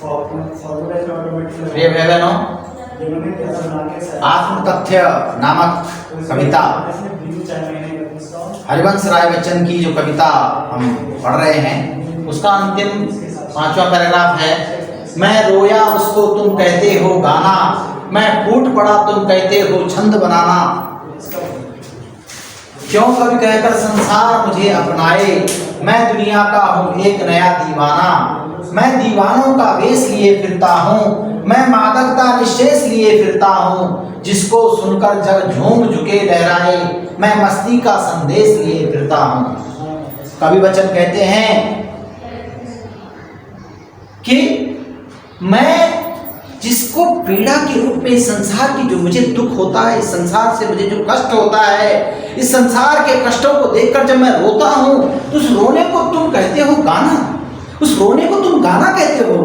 प्रिय भाई बहनों, आत्मकथ्य नामक कविता हरिवंश राय बच्चन की जो कविता हम पढ़ रहे हैं उसका अंतिम 5वां पैराग्राफ है। मैं रोया उसको तुम कहते हो गाना, मैं फूट पड़ा तुम कहते हो छंद बनाना। क्यों कवि कहकर संसार मुझे अपनाए, मैं दुनिया का हूँ एक नया दीवाना। मैं दीवानों का वेश लिए फिरता हूँ, मैं मादकता निशेष लिए फिरता हूँ। जिसको सुनकर जग झूम झुके लहराए, मैं मस्ती का संदेश लिए फिरता हूँ। कवि बच्चन कहते हैं कि मैं जिसको पीड़ा के रूप में इस संसार की जो मुझे दुख होता है, इस संसार से मुझे जो कष्ट होता है, इस संसार के कष्टों को देखकर जब मैं रोता हूँ तो उस रोने को तुम कहते हो गाना, उस रोने को तुम गाना कहते हो।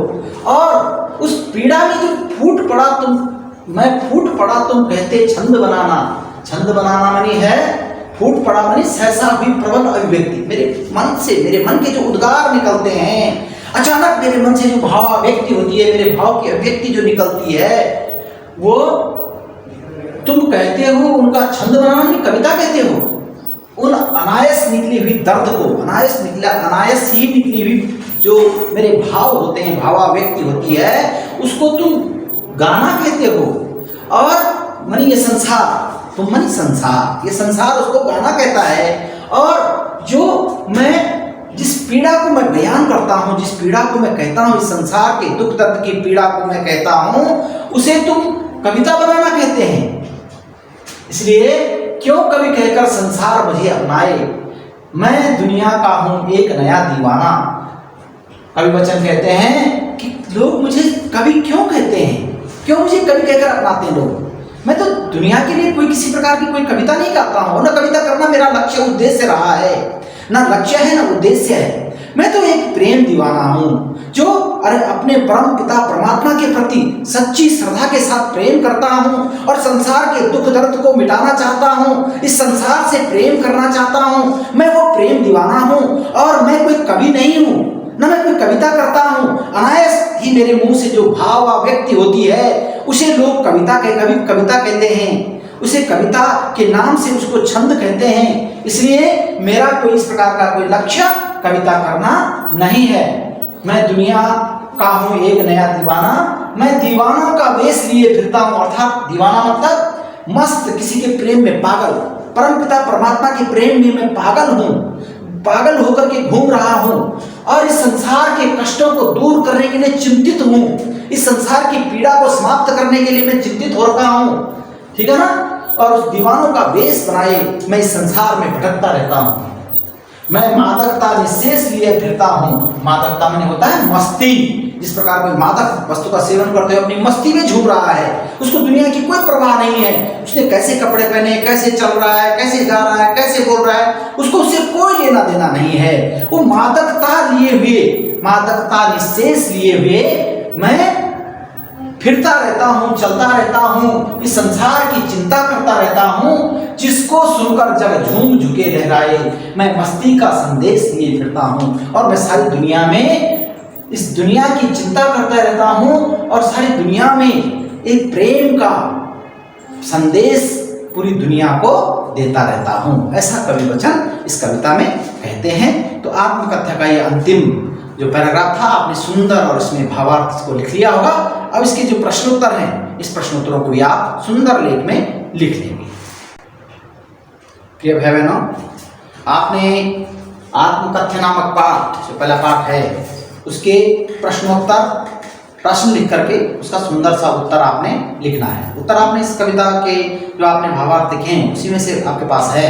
और उस पीड़ा में जो फूट पड़ा तुम, मैं फूट पड़ा तुम कहते छंद बनाना। छंद बनाना मानी है फूट पड़ा मानी सहसा हुई प्रबल अभिव्यक्ति। मेरे मन से, मेरे मन के जो उद्गार निकलते हैं, अचानक मेरे मन से जो भावाभिव्यक्ति होती है, मेरे भाव की अभिव्यक्ति जो निकलती है, वो तुम कहते हो उनका छंद बनाना, कविता कहते हो। उन अनायास निकली हुई दर्द को, अनायास ही निकली हुई जो मेरे भाव होते हैं, भावाभिव्यक्ति होती है, उसको तुम गाना कहते हो। और मनी ये संसार, तुम मनी संसार, ये संसार उसको गाना कहता है। और जो मैं जिस पीड़ा को मैं बयान करता हूँ, जिस पीड़ा को मैं कहता हूँ, इस संसार के दुख दर्द की पीड़ा को मैं कहता हूँ, उसे तुम कविता बनाना कहते हैं। इसलिए क्यों कवि कहकर संसार मुझे अपनाए, मैं दुनिया का हूँ एक नया दीवाना। कवि बच्चन कहते हैं कि लोग मुझे कवि क्यों कहते हैं, क्यों मुझे कवि कहकर अपनाते हैं लोग। मैं तो दुनिया के लिए कोई किसी प्रकार की कोई कविता नहीं करता हूँ, ना कविता करना मेरा लक्ष्य उद्देश्य रहा है, ना लक्ष्य है ना उद्देश्य है। मैं तो एक प्रेम दीवाना हूँ जो अपने परम पिता परमात्मा के प्रति सच्ची श्रद्धा के साथ प्रेम करता हूँ और संसार के दुख दर्द को मिटाना चाहता हूँ, इस संसार से प्रेम करना चाहता हूँ। मैं वो प्रेम दीवाना हूँ और मैं कोई कवि नहीं हूँ, ना मैं कोई कविता करता हूँ। अनायास ही मेरे मुंह से जो भावाभिव्यक्ति होती है उसे लोग कविता कहते हैं, उसे कविता के नाम से उसको छंद कहते हैं। इसलिए मेरा कोई इस प्रकार का कोई लक्ष्य कविता करना नहीं है। मैं दुनिया का हूँ एक नया दीवाना, मैं दीवानों का वेश लिए फिरता हूँ। अर्थात दीवाना मतलब मस्त, किसी के प्रेम में पागल, परमपिता परमात्मा के प्रेम में मैं पागल हूँ, पागल होकर के घूम रहा हूँ और इस संसार के कष्टों को दूर करने के लिए चिंतित हूँ, इस संसार की पीड़ा को समाप्त करने के लिए मैं चिंतित हो रखा हूँ। ठीक है ना। और उस दीवानों का वेश बनाए मैं इस संसार में भटकता रहता हूँ। मैं मादकता निशेष लिए फिरता हूँ। मादकता माने होता है मस्ती। जिस प्रकार कोई मादक वस्तु का सेवन करते हुए अपनी मस्ती में झूम रहा है, उसको दुनिया की कोई परवाह नहीं है, उसने कैसे कपड़े पहने, कैसे चल रहा है, कैसे जा रहा है, कैसे बोल रहा है, उसको उससे कोई लेना देना नहीं है। वो मादकता लिए हुए, मादकता निशेष लिए हुए मैं फिरता रहता हूँ, चलता रहता हूँ, इस संसार की चिंता करता रहता हूँ। जिसको सुनकर जग झूम झुके लहराए, मैं मस्ती का संदेश लिए फिरता हूँ। और मैं सारी दुनिया में इस दुनिया की चिंता करता रहता हूँ और सारी दुनिया में एक प्रेम का संदेश पूरी दुनिया को देता रहता हूँ। ऐसा कवि बच्चन इस कविता में कहते हैं। तो आत्मकथ्या का ये अंतिम जो पैराग्राफ था आपने सुंदर और इसमें भावार्थ को लिख लिया होगा। अब इसके जो प्रश्नोत्तर हैं, इस प्रश्नोत्तरों को भी आप सुंदर लेख में लिख लेंगे। प्रिय भाई बहनों, आपने आत्मकथ्य नामक पाठ जो पहला पाठ है उसके प्रश्नोत्तर प्रश्न लिख करके उसका सुंदर सा उत्तर आपने लिखना है। उत्तर आपने इस कविता के जो आपने भावार्थ लिखे हैं उसी में से आपके पास है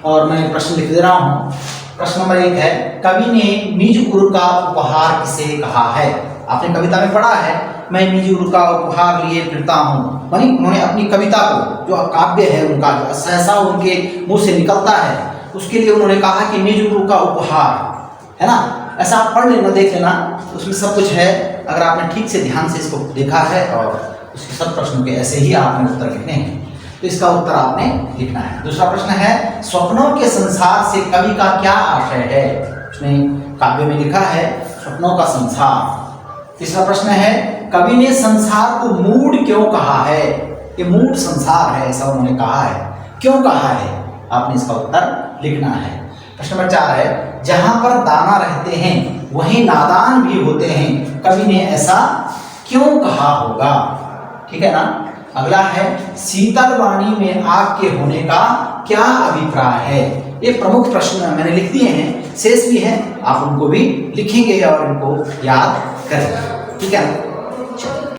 और मैं प्रश्न लिख दे रहा हूँ। प्रश्न नंबर 1 है, कवि ने निज गुरु का उपहार किसे कहा है। आपने कविता में पढ़ा है मैं निज गुरु का उपहार लिए फिरता हूँ, मानी उन्होंने अपनी कविता को जो काव्य है उनका जो सहसा उनके मुंह से निकलता है उसके लिए उन्होंने कहा कि निज गुरु का उपहार है ना। ऐसा आप पढ़ लेना, देख लेना, उसमें सब कुछ है। अगर आपने ठीक से ध्यान से इसको देखा है और उसके सब प्रश्नों के ऐसे ही आपने उत्तर लिखने हैं तो इसका उत्तर आपने लिखना है। दूसरा प्रश्न है, स्वप्नों के संसार से कवि का क्या आशय है। उसने काव्य में लिखा है स्वप्नों का संसार, तीसरा प्रश्न है, कवि ने संसार को मूढ़ क्यों कहा है? ये मूढ़ संसार है ऐसा उन्होंने कहा है, क्यों कहा है? आपने इसका उत्तर लिखना है। प्रश्न नंबर 4 है, जहां पर दाना रहते हैं वहीं नादान भी होते हैं, कवि ने ऐसा क्यों कहा होगा? ठीक है ना। अगला है, शीतल वाणी में आग के होने का क्या अभिप्राय है? ये प्रमुख प्रश्न मैंने लिख दिए हैं, शेष भी है, आप उनको भी लिखेंगे और इनको याद करेंगे। ठीक है।